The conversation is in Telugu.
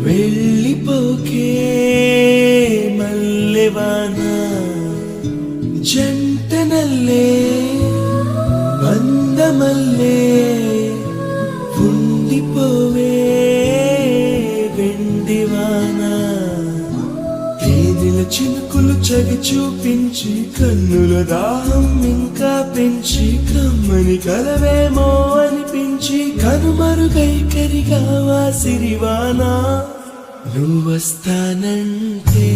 వెళ్ళిపోకే మల్లెవాన జంటనల్లే బంధమల్లే ఉండిపోవే వెండివాన తేనెల చినుకులు చవి చూపించి కన్నుల దాహం ఇంకా పెంచి కమ్మని కలవేమో అనిపించి కనుమరుగై కరిగావా సిరివానా నువ్వొస్తానంటే